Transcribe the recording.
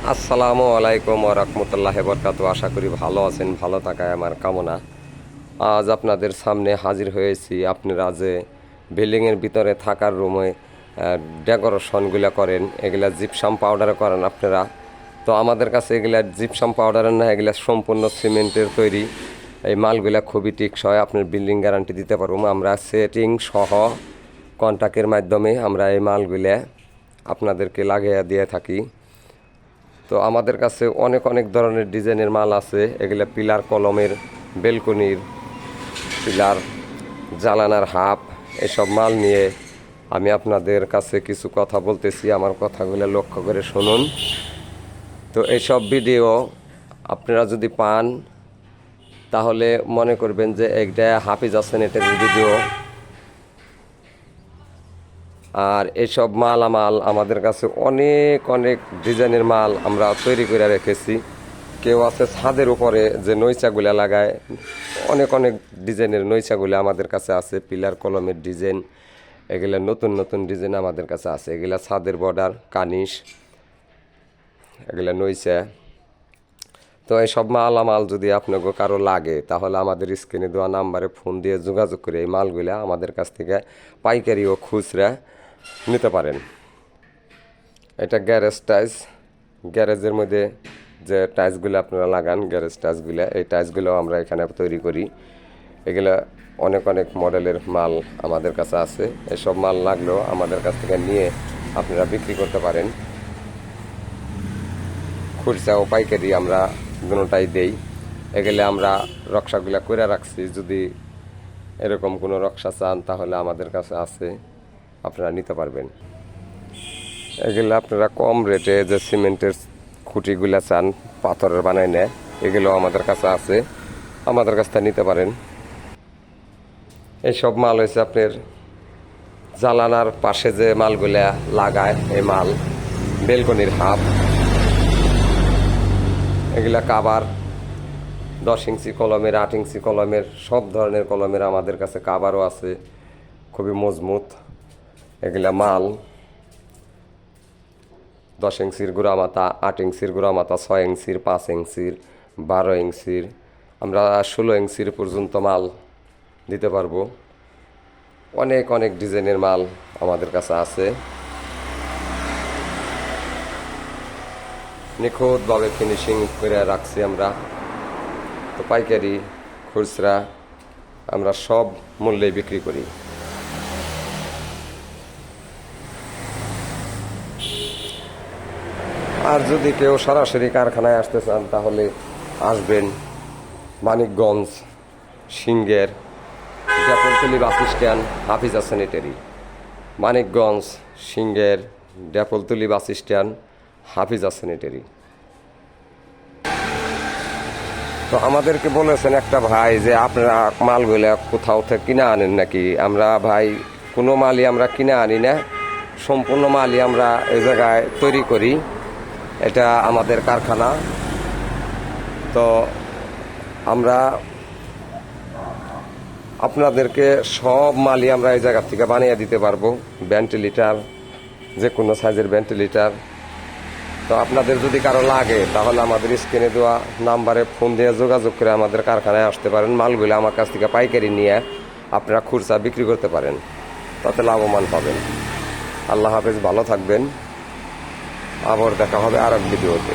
আসসালামু আলাইকুম ওয়া রাহমাতুল্লাহি ওয়া বারাকাতুহু। আশা করি ভালো আছেন, ভালো থাকায় আমার কামনা। আজ আপনাদের সামনে হাজির হয়েছি। আপনারা যে বিল্ডিংয়ের ভিতরে থাকার রুমে ডেকোরেশনগুলো করেন, এগুলা জিপসাম পাউডারে করেন আপনারা। তো আমাদের কাছে এগুলা জিপসাম পাউডারের না, এগুলা সম্পূর্ণ সিমেন্টের তৈরি। এই মালগুলা খুবই টিকসই, আপনার বিল্ডিং গ্যারান্টি দিতে পারবো। আমরা সেটিং সহ কন্ট্রাক্টের মাধ্যমে আমরা এই মালগুলা আপনাদেরকে লাগিয়ে দিয়ে থাকি। তো আমাদের কাছে অনেক অনেক ধরনের ডিজাইনের মাল আছে। এগুলো পিলার কলমের, বেলকনির পিলার, জালানার হাফ, এসব মাল নিয়ে আমি আপনাদের কাছে কিছু কথা বলতেছি। আমার কথাগুলো লক্ষ্য করে শুনুন। তো এইসব ভিডিও আপনারা যদি পান তাহলে মনে করবেন যে একটা হাফিজ হাসানের ভিডিও। আর এইসব মালামাল আমাদের কাছে অনেক অনেক ডিজাইনের মাল আমরা তৈরি করে রেখেছি। কেউ আছে ছাদের উপরে যে নৈচাগুলা লাগায়, অনেক অনেক ডিজাইনের নৈচাগুলো আমাদের কাছে আছে। পিলার কলমের ডিজাইন, এগুলা নতুন নতুন ডিজাইন আমাদের কাছে আছে। এগুলা ছাদের বর্ডার, কানিশ, এগুলা নৈচা। তো এইসব মালামাল যদি আপনাকে কারো লাগে তাহলে আমাদের স্ক্রিনে দেওয়া নাম্বারে ফোন দিয়ে যোগাযোগ করে এই মালগুলা আমাদের কাছ থেকে পাইকারি ও খুচরা নিতে পারেন। এটা গ্যারেজ টাইলস, গ্যারেজের মধ্যে যে টাইলসগুলো আপনারা লাগান, গ্যারেজ টাইলসগুলো, এই টাইলসগুলো আমরা এখানে তৈরি করি। এগুলো অনেক অনেক মডেলের মাল আমাদের কাছে আছে। এসব মাল লাগলেও আমাদের কাছ থেকে নিয়ে আপনারা বিক্রি করতে পারেন। খুচরা ও পাইকারি আমরা দুটোটাই দেই। এগুলো আমরা নকশাগুলো করে রাখছি। যদি এরকম কোনো নকশা চান তাহলে আমাদের কাছে আছে, আপনারা নিতে পারবেন। এগুলো আপনারা কম রেটে যে সিমেন্টের খুঁটিগুলো চান পাথরের বানায় নেয়, এগুলো আমাদের কাছে আছে, আমাদের কাছ থেকে নিতে পারেন। এইসব মাল হয়েছে আপনার জালানার পাশে যে মালগুলা লাগায়, এই মাল, বেলকনির হাফ, এগুলা কাবার 10 ইঞ্চি কলমের, 8 ইঞ্চি কলমের, সব ধরনের কলমের আমাদের কাছে কাবারও আছে, খুবই মজবুত। এগুলা মাল 10 ইঞ্চির গুঁড়ামাথা, 8 ইঞ্চির গুঁড়ামাথা, 6 ইঞ্চির, 5 ইঞ্চির, 12 ইঞ্চির, আমরা 16 ইঞ্চির পর্যন্ত মাল দিতে পারবো। অনেক অনেক ডিজাইনের মাল আমাদের কাছে আছে। নিখুঁতভাবে ফিনিশিং করে রাখছি আমরা। তো পাইকারি খুচরা আমরা সব মূল্যে বিক্রি করি। আর যদি কেউ সরাসরি কারখানায় আসতে চান তাহলে আসবেন মানিকগঞ্জ সিংহের Depoltoli bus stand, Hafiza sanitary. Manikganj সিংহের Depoltoli bus stand, Hafiza sanitary. তো আমাদেরকে বলেছেন একটা ভাই যে আপনারা মালগুলা কোথাও থেকে কিনে আনেন নাকি। আমরা ভাই কোনো মালই আমরা কিনে আনি না, সম্পূর্ণ মালই আমরা এই জায়গায় তৈরি করি। এটা আমাদের কারখানা। তো আমরা আপনাদেরকে সব মালই আমরা এই জায়গা থেকে বানিয়ে দিতে পারবো। ভেন্টিলেটর, যে কোনো সাইজের ভেন্টিলেটর। তো আপনাদের যদি কারো লাগে তাহলে আমাদের স্ক্রিনে দেওয়া নাম্বারে ফোন দিয়ে যোগাযোগ করে আমাদের কারখানায় আসতে পারেন। মালগুলো আমার কাছ থেকে পাইকারি নিয়ে আপনারা খুচরা বিক্রি করতে পারেন, তাতে লাভবান পাবেন। আল্লাহ হাফেজ, ভালো থাকবেন। আবার দেখা হবে আর এক ভিডিওতে।